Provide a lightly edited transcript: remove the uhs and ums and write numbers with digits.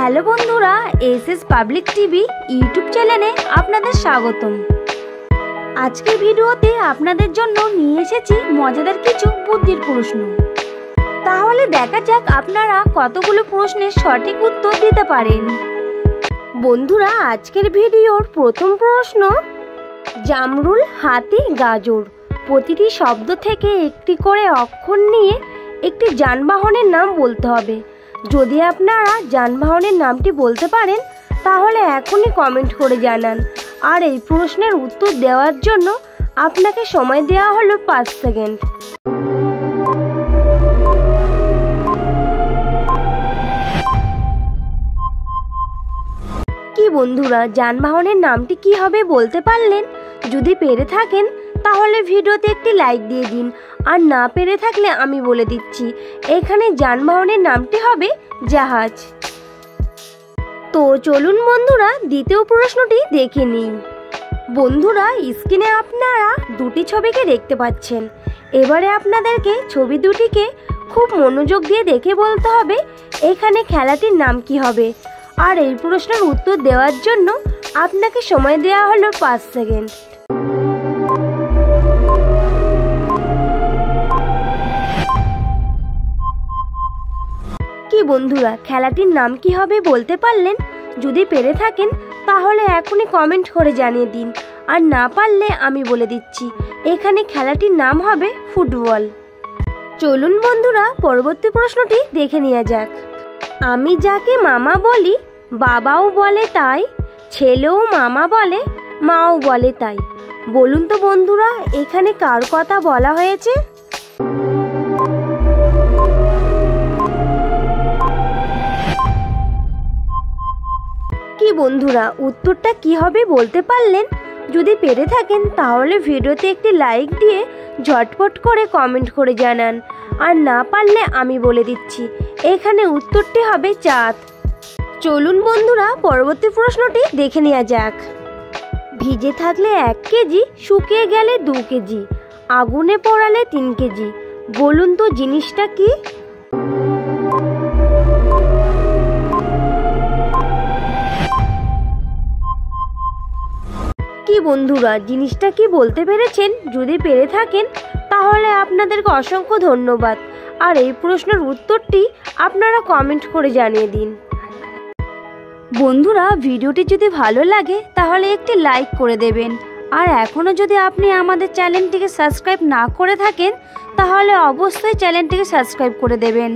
Hello বন্ধুরা, SS public TV YouTube চ্যানেলে আপনাদের স্বাগতম। আজকের ভিডিওতে আপনাদের জন্য নিয়ে এসেছি মজাদার কিছু বুদ্ধির প্রশ্ন। তাহলে দেখা যাক আপনারা কতগুলো প্রশ্নের সঠিক উত্তর দিতে পারেন। বন্ধুরা, আজকের ভিডিওর প্রথম প্রশ্ন, জামরুল, হাতি, গাজর প্রতিটি শব্দ থেকে একটি করে অক্ষর নিয়ে একটি যানবাহনের নাম বলতে হবে। যদি আপনারা যানবাহনের নামটি বলতে পারেন তাহলে এখনই কমেন্ট করে জানান। আর এই প্রশ্নের উত্তর দেওয়ার জন্য আপনাকে সময় দেওয়া হলো 5 সেকেন্ড। কি বন্ধুরা, যানবাহনের নামটি কি হবে বলতে পারলেন? যদি পেরে থাকেন তাহলে ভিডিওতে একটি লাইক দিয়ে দিন, আর না পেরে থাকলে আমি বলে দিচ্ছি, এখানে যানবাহনের নামটি হবে জাহাজ। তো চলুন বন্ধুরা দ্বিতীয় প্রশ্নটি দেখে নিই। বন্ধুরা, স্ক্রিনে আপনারা দুটি ছবিকে দেখতে পাচ্ছেন। এবারে আপনাদেরকে ছবি দুটিকে খুব মনোযোগ দিয়ে দেখে বলতে হবে এখানে খেলাটির নাম কি হবে। আর এই প্রশ্নের উত্তর দেওয়ার জন্য আপনাকে সময় দেওয়া হলো 5 সেকেন্ড। কি বন্ধুরা, খেলাটির নাম কি হবে বলতে পারলেন? যদি পেরে থাকেন তাহলে এখনই কমেন্ট করে জানিয়ে দিন, আর না পারলে আমি বলে দিচ্ছি, এখানে খেলাটির নাম হবে ফুটবল। চলুন বন্ধুরা পরবর্তী প্রশ্নটি দেখে নেওয়া যাক। আমি যাকে মামা বলি বাবাও বলে তাই, ছেলেও মামা বলে মাও বলে তাই। বলুন তো বন্ধুরা, এখানে কার কথা বলা হয়েছে? কি বন্ধুরা, উত্তরটা কি হবে বলতে পারলেন? যদি পেরে থাকেন তাহলে ভিডিওতে একটি লাইক দিয়ে ঝটপট করে কমেন্ট করে জানান, আর না পারলে আমি বলে দিচ্ছি, এখানে উত্তরটি হবে চাঁদ। চলুন বন্ধুরা পরবর্তী প্রশ্নটি দেখে নেওয়া যাক। ভিজে থাকলে 1 কেজি, শুকিয়ে গেলে 2 কেজি, আগুনে পোড়ালে 3 কেজি। বলুন তো জিনিসটা কি? কি বন্ধুরা, জিনিসটা কি বলতে পেরেছেন? যদি পেরে থাকেন তাহলে আপনাদেরকে অসংখ্য ধন্যবাদ, আর এই প্রশ্নের উত্তরটি আপনারা কমেন্ট করে জানিয়ে দিন। বন্ধুরা, ভিডিওটি যদি ভালো লাগে তাহলে একটি লাইক করে দেবেন, আর এখনও যদি আপনি আমাদের চ্যানেলটিকে সাবস্ক্রাইব না করে থাকেন তাহলে অবশ্যই চ্যানেলটিকে সাবস্ক্রাইব করে দেবেন।